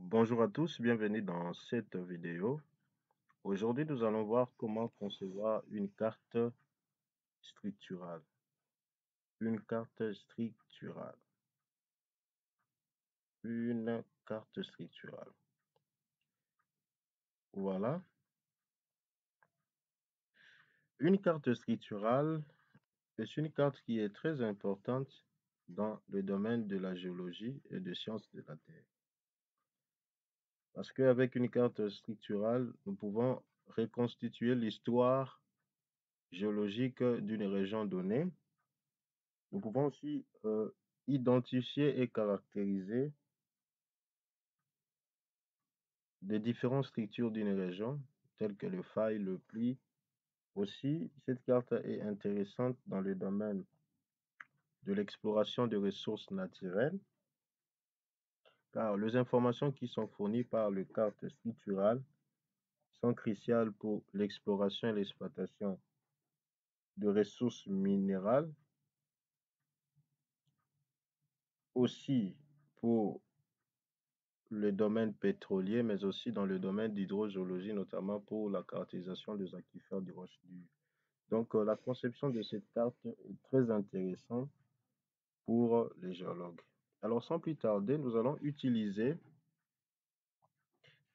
Bonjour à tous, bienvenue dans cette vidéo. Aujourd'hui, nous allons voir comment concevoir une carte structurale. Une carte structurale. Une carte structurale. Voilà. Une carte structurale est une carte qui est très importante dans le domaine de la géologie et des sciences de la Terre. Parce qu'avec une carte structurale, nous pouvons reconstituer l'histoire géologique d'une région donnée. Nous pouvons aussi identifier et caractériser des différentes structures d'une région, telles que le faille, le pli. Aussi, cette carte est intéressante dans le domaine de l'exploration des ressources naturelles, car les informations qui sont fournies par les cartes structurales sont cruciales pour l'exploration et l'exploitation de ressources minérales, aussi pour le domaine pétrolier, mais aussi dans le domaine d'hydrogéologie, notamment pour la caractérisation des aquifères du roche du. Donc, la conception de cette carte est très intéressante pour les géologues. Alors, sans plus tarder, nous allons utiliser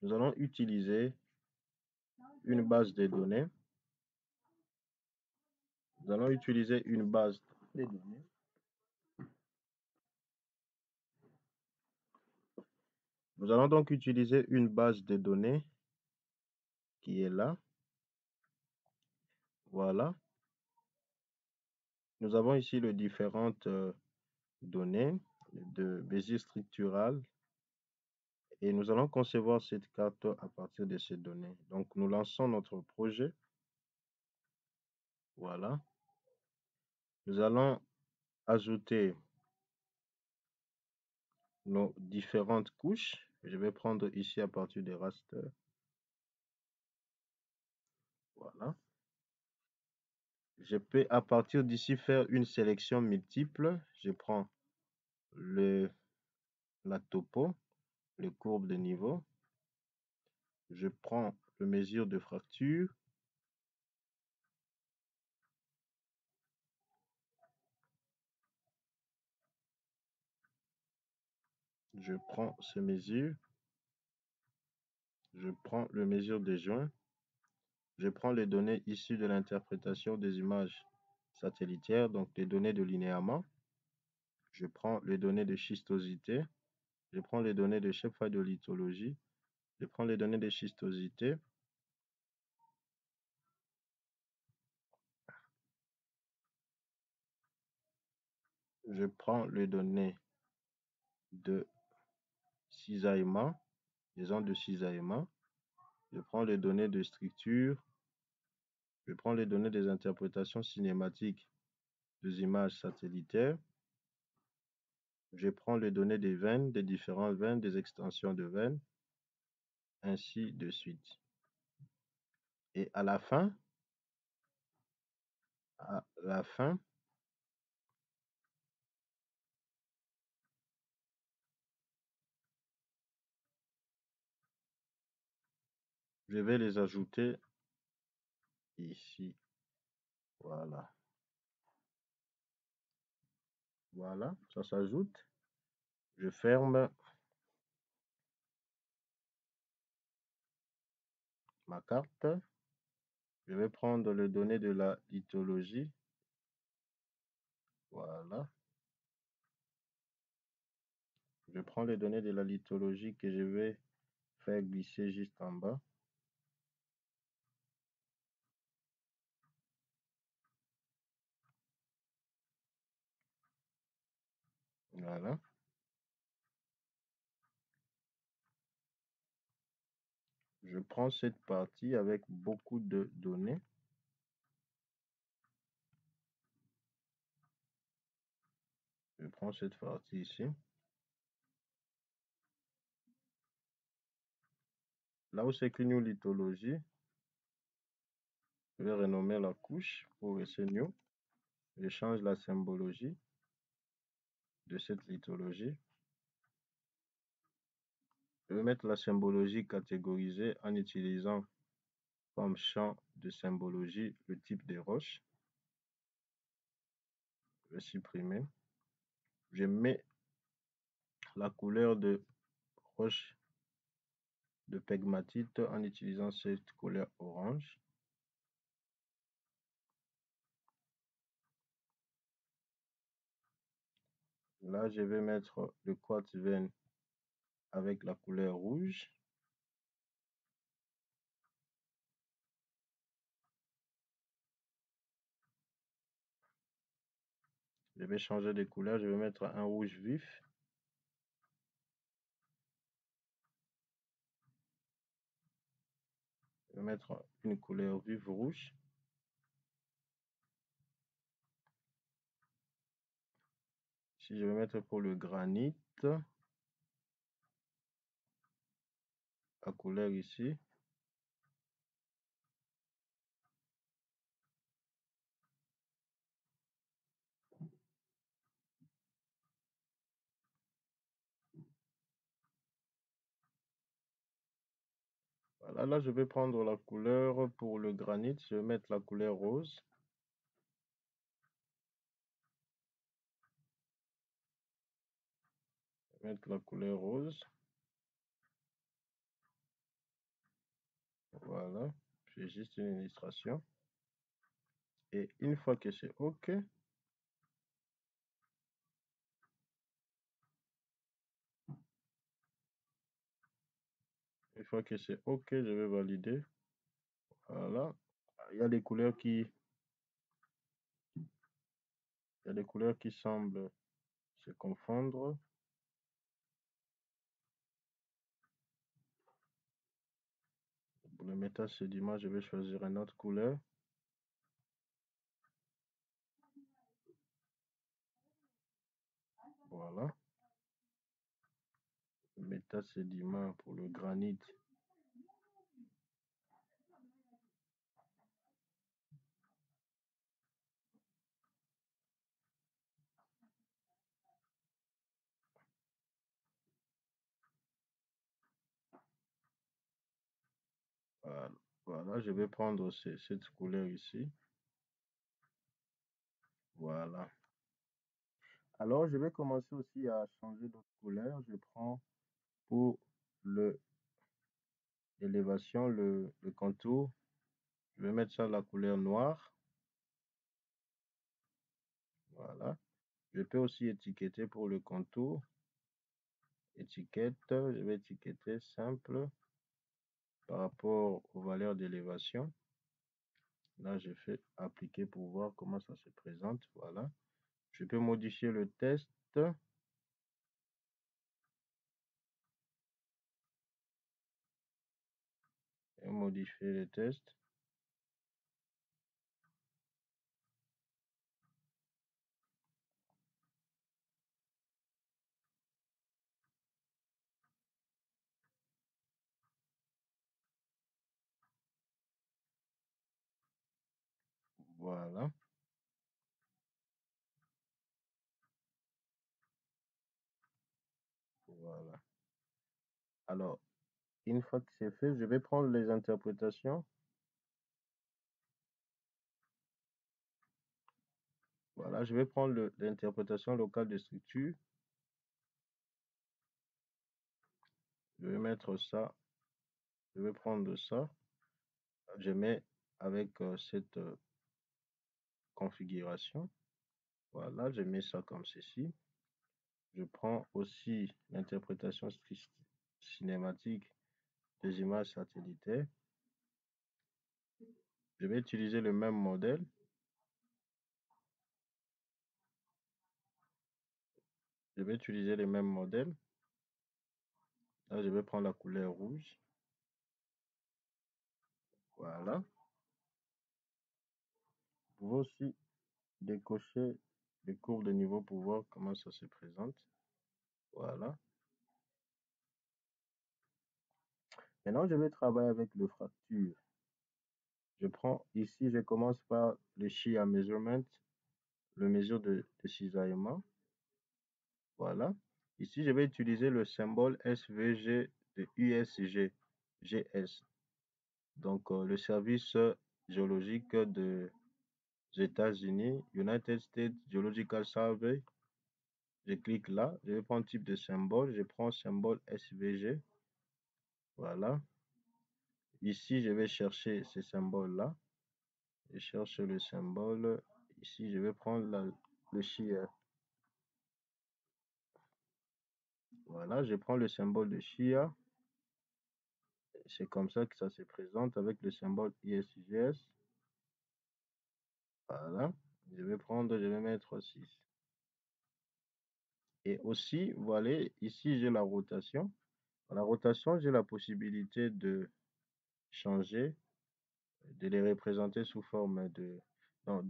une base de données. Nous allons utiliser une base de données. Nous allons donc utiliser une base de données qui est là. Voilà. Nous avons ici les différentes données de Bézier structural et nous allons concevoir cette carte à partir de ces données. Donc, nous lançons notre projet. Voilà. Nous allons ajouter nos différentes couches. Je vais prendre ici à partir des rasters. Voilà. Je peux à partir d'ici faire une sélection multiple. Je prends la topo, les courbes de niveau. Je prends le mesure de fracture. Je prends ces mesures. Je prends le mesure des joints. Je prends les données issues de l'interprétation des images satellitaires, donc les données de linéament. Je prends les données de schistosité. Je prends les données de chef-faille de lithologie. Je prends les données de schistosité. Je prends les données de cisaillement, des ondes de cisaillement. Je prends les données de structure. Je prends les données des interprétations cinématiques des images satellitaires. Je prends les données des veines, des différentes veines, des extensions de veines, ainsi de suite. Et à la fin, je vais les ajouter ici. Voilà. Voilà, ça s'ajoute. Je ferme ma carte. Je vais prendre les données de la lithologie. Voilà. Je prends les données de la lithologie que je vais faire glisser juste en bas. Voilà. Je prends cette partie avec beaucoup de données. Je prends cette partie ici. Là où c'est New lithologie, je vais renommer la couche pour rester new. Je change la symbologie de cette lithologie. Je vais mettre la symbologie catégorisée en utilisant comme champ de symbologie le type des roches. Je vais supprimer. Je mets la couleur de roche de pegmatite en utilisant cette couleur orange. Là, je vais mettre le quartz veine avec la couleur rouge. Je vais changer de couleur, je vais mettre un rouge vif. Je vais mettre une couleur vive rouge. Ici, je vais mettre pour le granit la couleur ici. Voilà, là, je vais prendre la couleur pour le granit. Je vais mettre la couleur rose. Je vais mettre la couleur rose. Voilà, c'est juste une illustration. Et une fois que c'est OK, une fois que c'est OK, je vais valider. Voilà, il y a des couleurs qui semblent se confondre. Pour le métasédiment, je vais choisir une autre couleur. Voilà. Métasédiment pour le granit. Voilà, voilà, je vais prendre cette couleur ici. Voilà. Alors, je vais commencer aussi à changer d'autres couleurs. Je prends pour l'élévation, le contour. Je vais mettre ça la couleur noire. Voilà. Je peux aussi étiqueter pour le contour. Étiquette, je vais étiqueter simple par rapport aux valeurs d'élévation. Là, je fais appliquer pour voir comment ça se présente. Voilà. Je peux modifier le test. Et modifier le test. Voilà. Voilà. Alors, une fois que c'est fait, je vais prendre les interprétations. Voilà, je vais prendre l'interprétation locale de structure. Je vais mettre ça. Je vais prendre ça. Je mets avec cette configuration. Voilà, je mets ça comme ceci. Je prends aussi l'interprétation cinématique des images satellitaires. Je vais utiliser le même modèle. Je vais utiliser le même modèle. Là, je vais prendre la couleur rouge. Voilà. Vous pouvez aussi décocher les courbes de niveau pour voir comment ça se présente. Voilà. Maintenant, je vais travailler avec le fracture. Je prends ici, je commence par le shear measurement, le mesure de cisaillement. Voilà. Ici, je vais utiliser le symbole SVG de USG, GS. Donc, le service géologique des États-Unis, United States Geological Survey. Je clique là, je vais prendre type de symbole, je prends symbole SVG. Voilà. Ici, je vais chercher ce symbole-là. Je cherche le symbole. Ici, je vais prendre le shear. Voilà, je prends le symbole de shear. C'est comme ça que ça se présente avec le symbole ISGS. Voilà. Je vais mettre 6. Et aussi, voilà, ici, j'ai la rotation. Dans la rotation, j'ai la possibilité de changer, de les représenter sous forme non,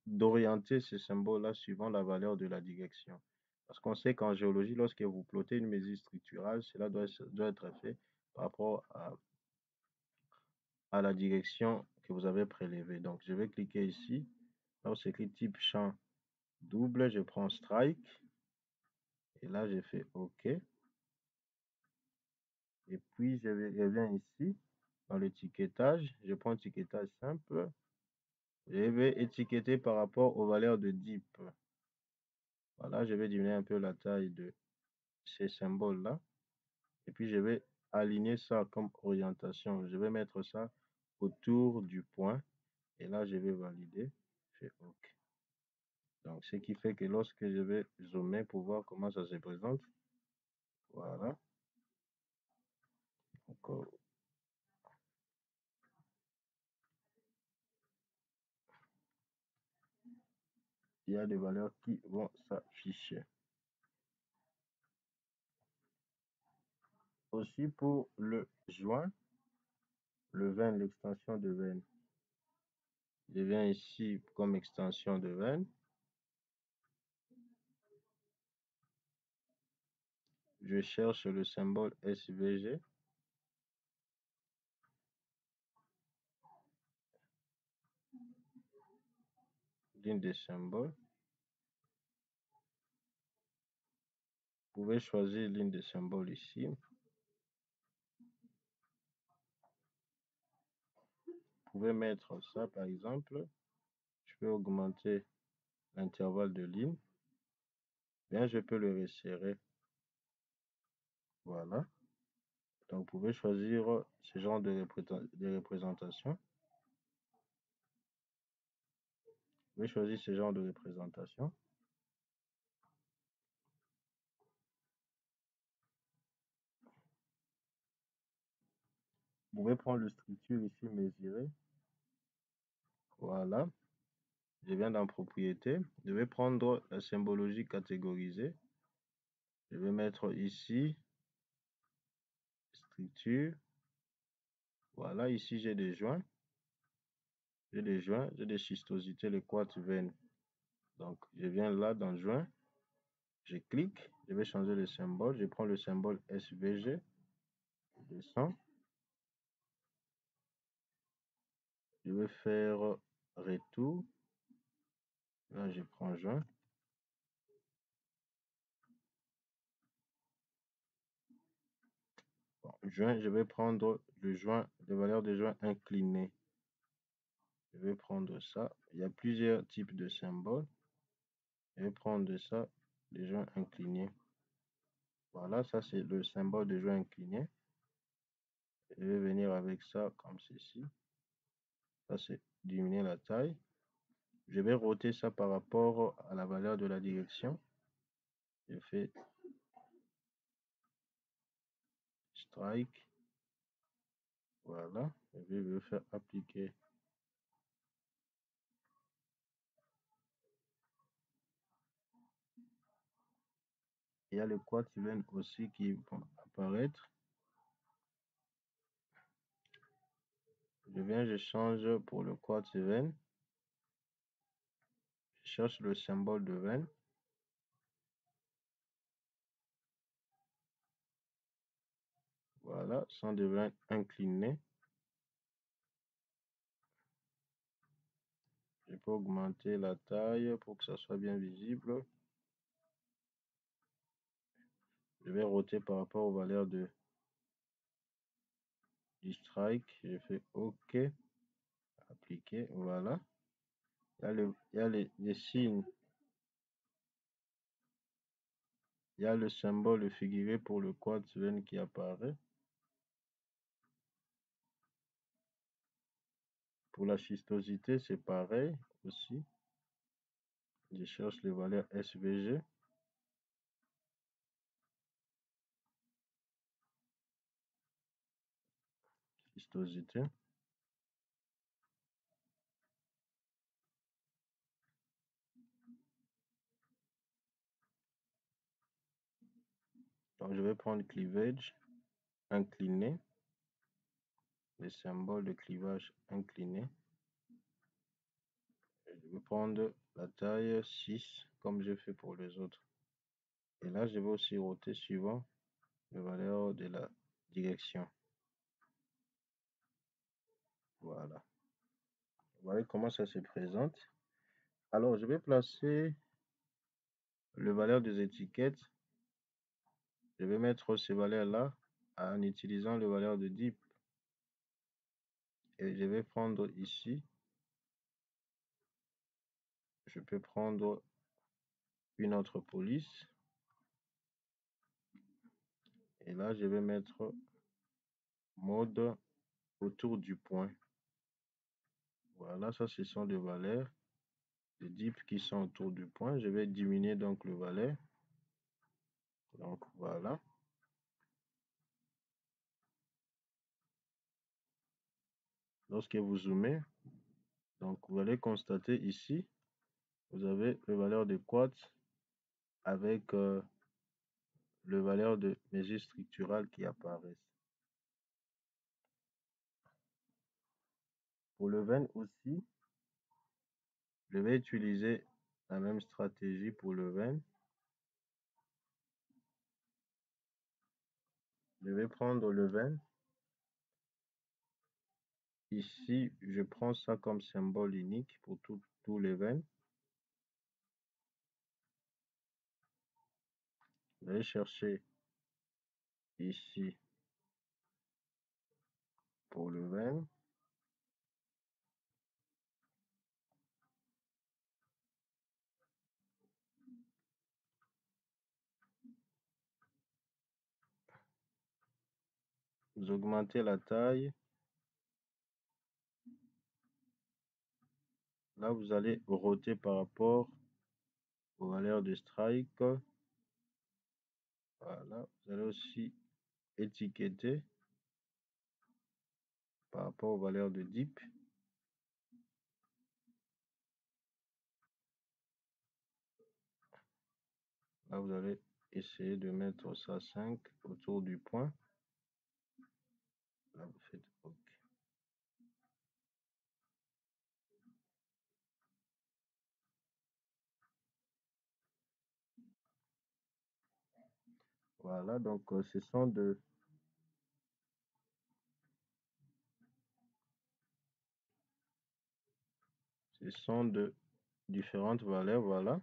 d'orienter ces symboles-là suivant la valeur de la direction. Parce qu'on sait qu'en géologie, lorsque vous plottez une mesure structurale, cela doit être fait par rapport à la direction que vous avez prélevée. Donc, je vais cliquer ici. Là où c'est écrit type champ double, je prends strike. Et là, je fais OK. Et puis, je reviens ici dans l'étiquetage. Je prends étiquetage simple. Je vais étiqueter par rapport aux valeurs de DIP. Voilà, je vais diminuer un peu la taille de ces symboles-là. Et puis, je vais aligner ça comme orientation. Je vais mettre ça autour du point. Et là, je vais valider. Je fais OK. Donc, ce qui fait que lorsque je vais zoomer pour voir comment ça se présente, voilà. Donc, il y a des valeurs qui vont s'afficher. Aussi pour le joint, le veine, l'extension de veine. Je viens ici comme extension de veine. Je cherche le symbole SVG. Ligne de symbole. Vous pouvez choisir ligne de symbole ici. Vous pouvez mettre ça par exemple. Je peux augmenter l'intervalle de ligne. Bien, je peux le resserrer. Voilà. Donc, vous pouvez choisir ce genre de représentation. Vous pouvez choisir ce genre de représentation. Vous pouvez prendre le structure ici, mesurer. Voilà. Je viens dans propriété. Je vais prendre la symbologie catégorisée. Je vais mettre ici structure. Voilà, ici j'ai des joints. J'ai des schistosités, les quartz veines. Donc, je viens là dans joint. Je clique. Je vais changer le symbole. Je prends le symbole SVG. Je descends. Je vais faire retour. Là, je prends joint. Bon, joint, je vais prendre le joint, les valeurs de joint incliné. Je vais prendre ça. Il y a plusieurs types de symboles. Je vais prendre ça, les joints inclinés. Voilà, ça c'est le symbole de joint incliné. Je vais venir avec ça comme ceci. Ça c'est diminuer la taille. Je vais roter ça par rapport à la valeur de la direction. Je fais strike. Voilà. Je vais le faire appliquer. Il y a les quartz veines aussi qui vont apparaître. Je viens, je change pour le quartz veine. Je cherche le symbole de veine. Voilà, sont des veines inclinées. Je peux augmenter la taille pour que ça soit bien visible. Je vais roter par rapport aux valeurs de du strike. Je fais OK. Appliquer. Voilà. Il y a les signes. Il y a le symbole figuré pour le quartz veine qui apparaît. Pour la schistosité, c'est pareil aussi. Je cherche les valeurs SVG. Schistosité. Donc, je vais prendre cleavage incliné. Les symboles de clivage incliné. Je vais prendre la taille 6 comme j'ai fait pour les autres. Et là, je vais aussi roter suivant les valeurs de la direction. Voilà. Vous voyez comment ça se présente. Alors, je vais placer les valeurs des étiquettes. Je vais mettre ces valeurs-là en utilisant les valeurs de DIP. Et je vais prendre ici. Je peux prendre une autre police. Et là, je vais mettre mode autour du point. Voilà, ça, ce sont des valeurs de DIP qui sont autour du point. Je vais diminuer donc le valeur. Donc, voilà. Lorsque vous zoomez, donc vous allez constater ici, vous avez les valeurs de quartz avec les valeurs de mesure structurale qui apparaissent. Pour le veine aussi, je vais utiliser la même stratégie pour le veine. Je vais prendre le veine. Ici, je prends ça comme symbole unique pour tous les veines. Je vais chercher ici pour le veine. Vous augmentez la taille. Là, vous allez roter par rapport aux valeurs de strike. Voilà, vous allez aussi étiqueter par rapport aux valeurs de DIP. Là, vous allez essayer de mettre ça 5 autour du point. Là, vous faites OK. Voilà, donc ce sont de différentes valeurs. Voilà.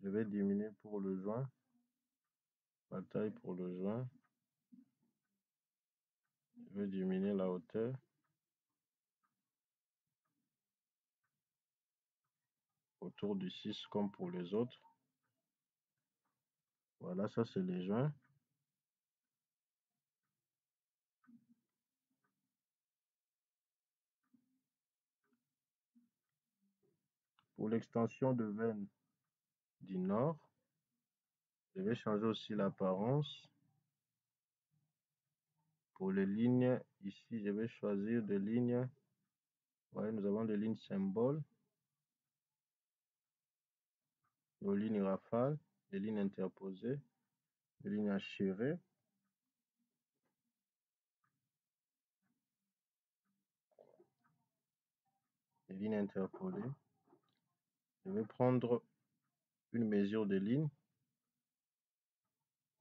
Je vais diminuer pour le joint, la taille pour le joint. Je vais diminuer la hauteur. Autour du 6 comme pour les autres. Voilà, ça c'est les joints. Pour l'extension de veine du nord, je vais changer aussi l'apparence. Pour les lignes, ici, je vais choisir des lignes. Voyez, nous avons des lignes symboles, nos lignes rafales, des lignes interposées, des lignes hachurées. Des lignes interpolées. Je vais prendre une mesure de ligne.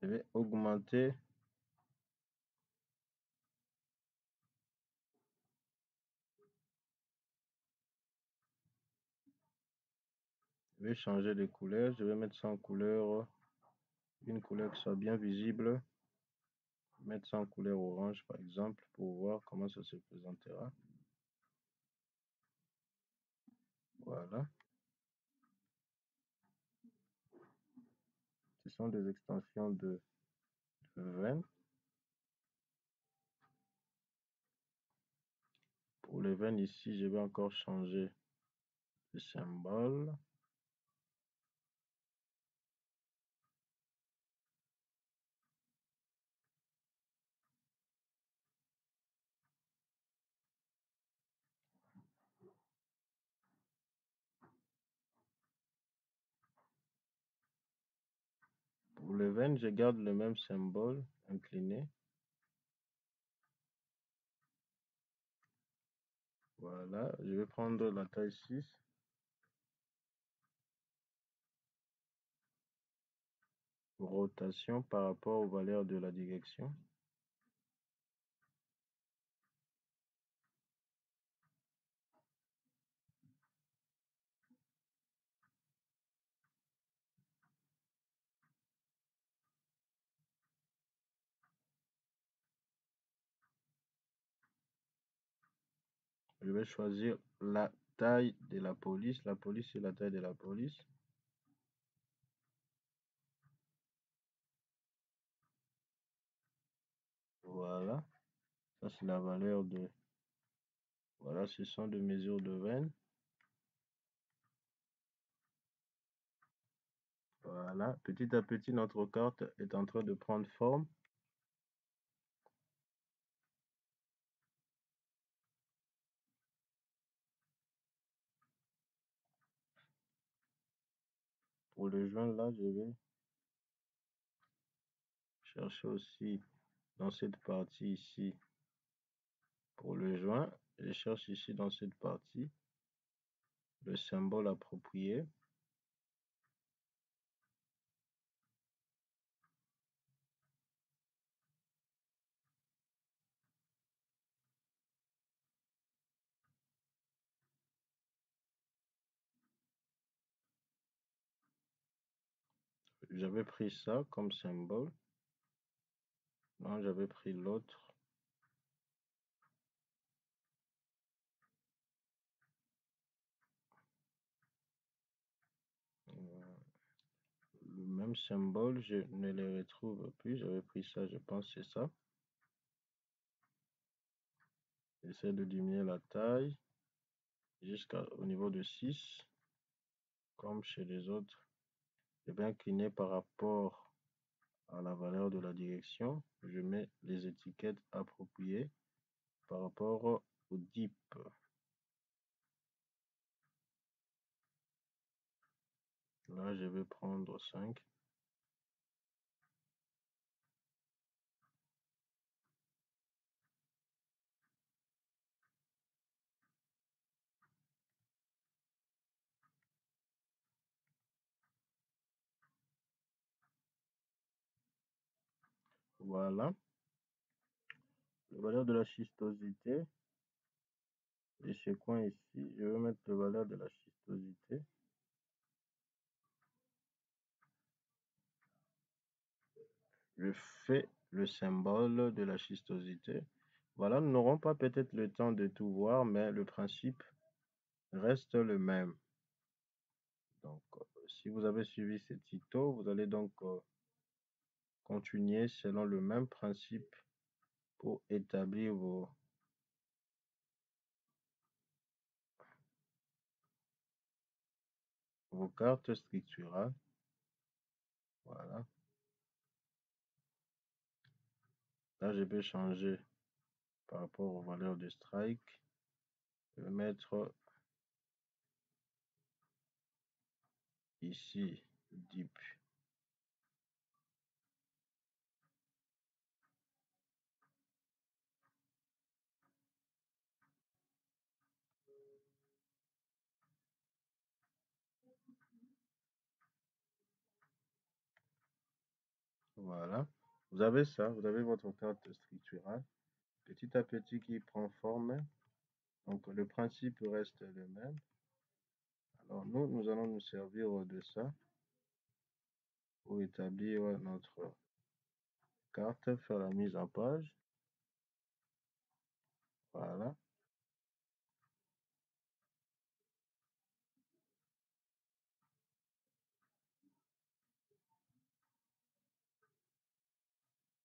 Je vais augmenter je vais changer de couleur. Je vais mettre ça en couleur, une couleur qui soit bien visible. mettre ça en couleur orange, par exemple, pour voir comment ça se présentera. Voilà. Ce sont des extensions de veines. Pour les veines ici, je vais encore changer de symbole. Pour les veines, je garde le même symbole incliné. Voilà, je vais prendre la taille 6. Rotation par rapport aux valeurs de la direction. Je vais choisir la taille de la police. La police, c'est la taille de la police. Voilà. Ça, c'est la valeur de... Voilà, ce sont des mesures de veine. Voilà. Petit à petit, notre carte est en train de prendre forme. Pour le joint, là, je vais chercher aussi dans cette partie ici. Pour le joint, je cherche ici dans cette partie le symbole approprié. J'avais pris ça comme symbole. Non, j'avais pris l'autre. Le même symbole, je ne les retrouve plus. J'avais pris ça, je pense que c'est ça. J'essaie de diminuer la taille jusqu'au niveau de 6, comme chez les autres. Je vais incliner par rapport à la valeur de la direction. Je mets les étiquettes appropriées par rapport au dip. Là, je vais prendre 5. Voilà. La valeur de la schistosité. Et ce coin ici, je vais mettre la valeur de la schistosité. Je fais le symbole de la schistosité. Voilà, nous n'aurons pas peut-être le temps de tout voir, mais le principe reste le même. Donc, si vous avez suivi ce tuto, vous allez donc continuer selon le même principe pour établir vos cartes structurales. Voilà. Là, je vais changer par rapport aux valeurs de strike. Je vais mettre ici dip. Voilà. Vous avez ça, vous avez votre carte structurale. Petit à petit qui prend forme. Donc le principe reste le même. Alors nous allons nous servir de ça pour établir notre carte, faire la mise en page. Voilà.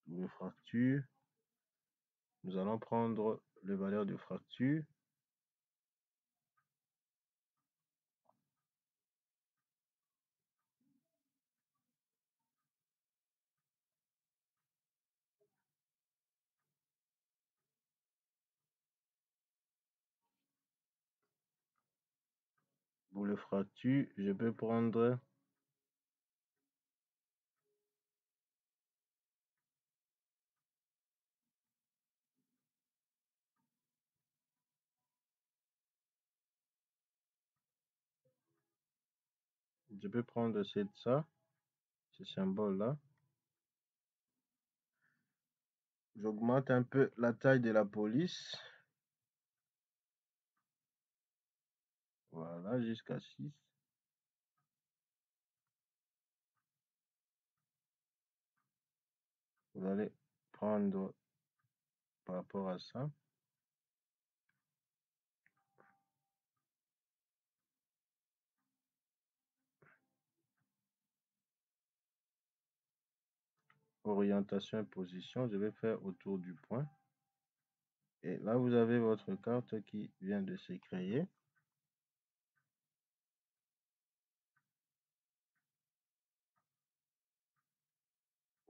Les fractures. Nous allons prendre les valeurs de fracture. Pour les fractures, je peux prendre ça, ce symbole-là. J'augmente un peu la taille de la police. Voilà, jusqu'à 6. Vous allez prendre par rapport à ça. Orientation et position, je vais faire autour du point. Et là, vous avez votre carte qui vient de se créer.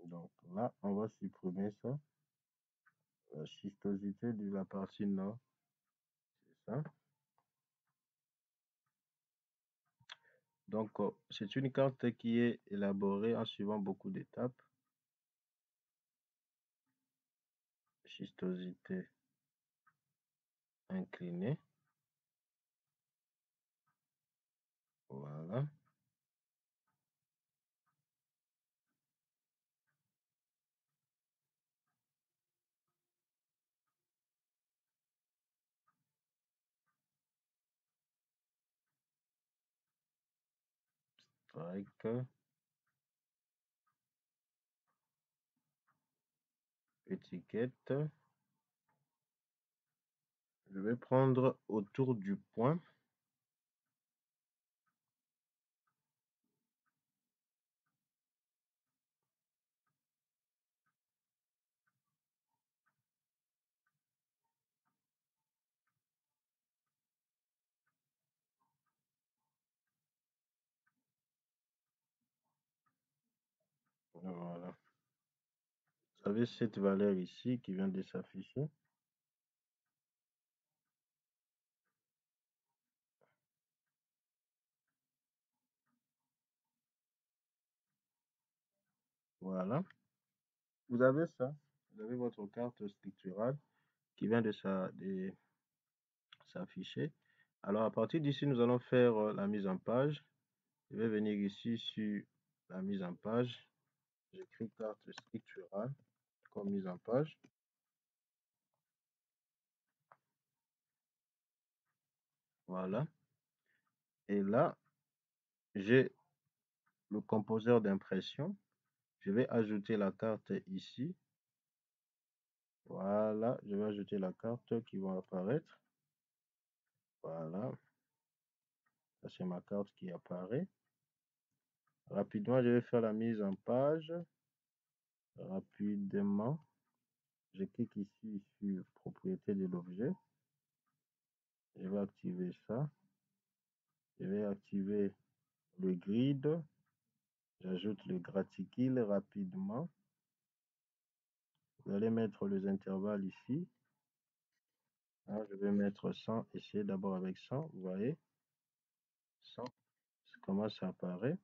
Donc là, on va supprimer ça. La schistosité de la partie nord, c'est ça. Donc, c'est une carte qui est élaborée en suivant beaucoup d'étapes. Schistosité inclinée. Voilà. Strike. Étiquette. Je vais prendre autour du point. Voilà. Vous avez cette valeur ici qui vient de s'afficher. Voilà. Vous avez ça. Vous avez votre carte structurale qui vient de s'afficher. Alors, à partir d'ici, nous allons faire la mise en page. Je vais venir ici sur la mise en page. J'écris carte structurale comme mise en page. Voilà. Et là, j'ai le composeur d'impression. Je vais ajouter la carte ici. Voilà, je vais ajouter la carte qui va apparaître. Voilà. Ça, c'est ma carte qui apparaît. Rapidement, je vais faire la mise en page. Rapidement. Je clique ici sur propriété de l'objet. Je vais activer ça. Je vais activer le grid. J'ajoute le graticule rapidement. Vous allez mettre les intervalles ici. Là, je vais mettre 100. Essayez d'abord avec 100. Vous voyez 100. Ça commence à apparaître.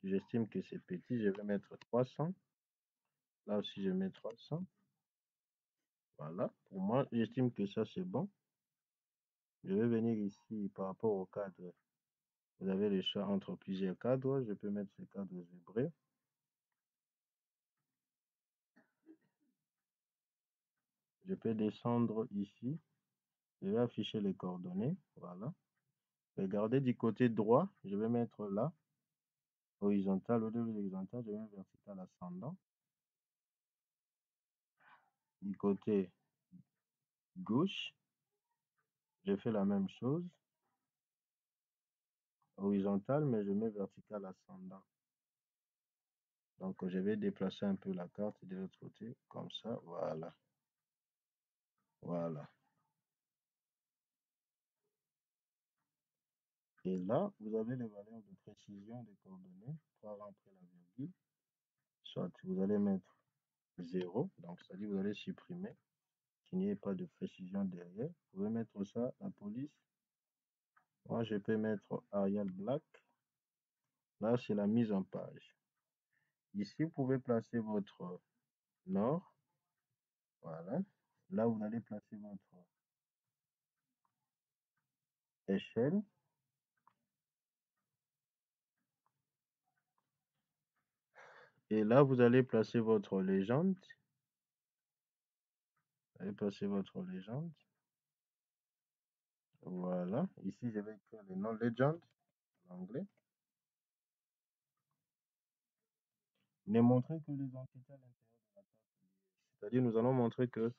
J'estime que c'est petit. Je vais mettre 300. Là aussi, je mets 300. Voilà. Pour moi, j'estime que ça, c'est bon. Je vais venir ici par rapport au cadre. Vous avez le choix entre plusieurs cadres. Je peux mettre ce cadre zébré. Je peux descendre ici. Je vais afficher les coordonnées. Voilà. Regardez du côté droit. Je vais mettre là. Horizontal. Au lieu de l'horizontal, je vais mettre vertical ascendant. du côté gauche, je fais la même chose, horizontale, mais je mets vertical ascendant. Donc, je vais déplacer un peu la carte de l'autre côté, comme ça, voilà. Voilà. Et là, vous avez les valeurs de précision des coordonnées pour rentrer la virgule. Soit vous allez mettre 0, donc c'est-à-dire vous allez supprimer, qu'il n'y ait pas de précision derrière. Vous pouvez mettre ça, la police. Moi, je peux mettre Arial Black. Là, c'est la mise en page. Ici, vous pouvez placer votre nord. Voilà. Là, vous allez placer votre échelle. Et là, vous allez placer votre légende. Vous allez placer votre légende. Voilà. Ici, je vais écrire le nom legend en anglais. Ne montrer que les entités à l'intérieur de la carte. C'est-à-dire, nous allons montrer que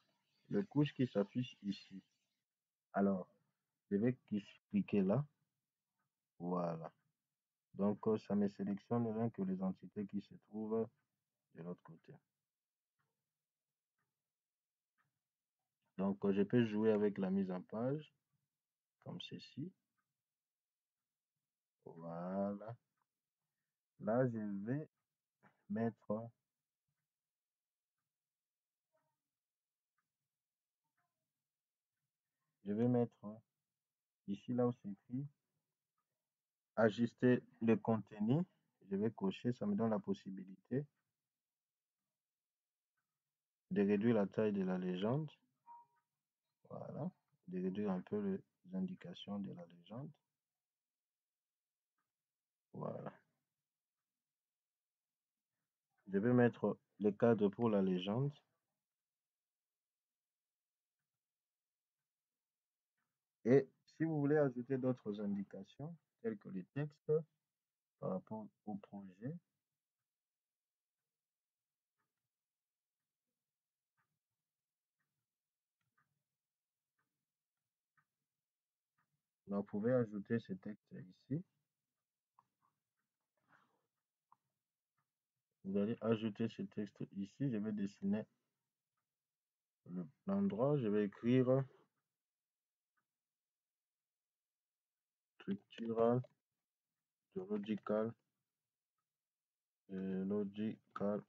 le couche qui s'affiche ici. Alors, je vais cliquer là. Voilà. Donc, ça me sélectionne rien que les entités qui se trouvent de l'autre côté. Donc, je peux jouer avec la mise en page, comme ceci. Voilà. Là, je vais mettre, ici, là où c'est écrit, ajuster le contenu. Je vais cocher, ça me donne la possibilité de réduire la taille de la légende. Voilà. De réduire un peu les indications de la légende. Voilà. Je vais mettre le cadre pour la légende. Et si vous voulez ajouter d'autres indications, telles que les textes par rapport au projet, vous pouvez ajouter ce texte ici. Vous allez ajouter ce texte ici. Je vais dessiner l'endroit. Je vais écrire structural, geological, logical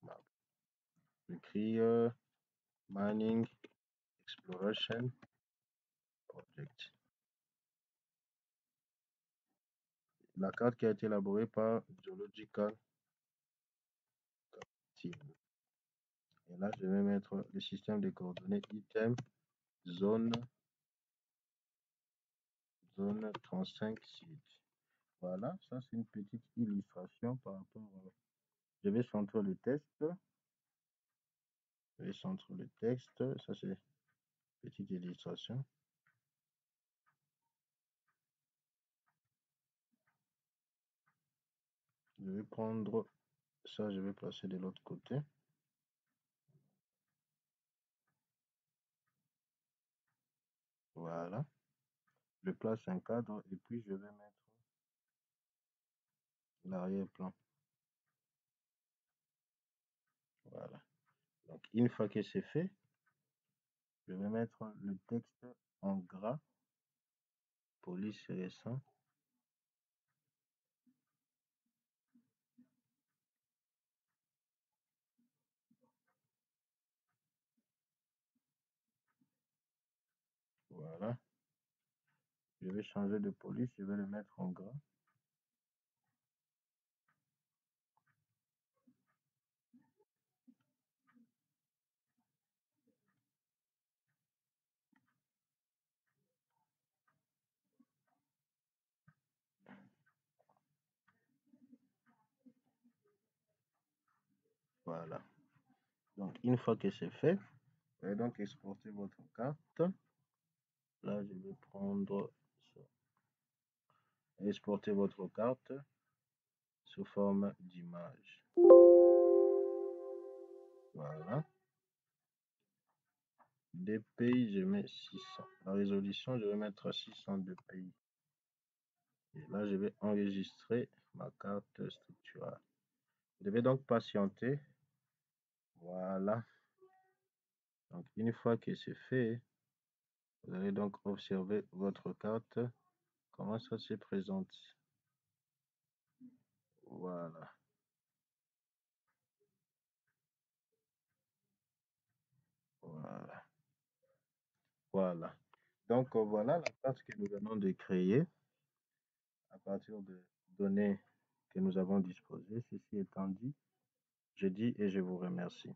map. J'écris mining exploration project. La carte qui a été élaborée par Geological Team. Et là, je vais mettre le système de coordonnées item zone 35 sites. Voilà, ça c'est une petite illustration par rapport je vais centrer le texte. Je vais centrer le texte. Ça c'est une petite illustration. Je vais prendre ça, je vais placer de l'autre côté. Voilà. Je place un cadre et puis je vais mettre l'arrière-plan. Voilà. Donc une fois que c'est fait, je vais mettre le texte en gras. Police récent. Voilà. Je vais changer de police, je vais le mettre en gras. Voilà. Donc, une fois que c'est fait, vous allez donc exporter votre carte. Là, je vais prendre ça. Exporter votre carte sous forme d'image. Voilà. des pays, je mets 600. La résolution, je vais mettre 600 de pays. Et là, je vais enregistrer ma carte structurale. Vous devez donc patienter. Voilà. Donc, une fois que c'est fait, vous allez donc observer votre carte, comment ça se présente. Voilà. Voilà. Voilà. Donc, voilà la carte que nous venons de créer à partir de données que nous avons disposées. Ceci étant dit, je dis et je vous remercie.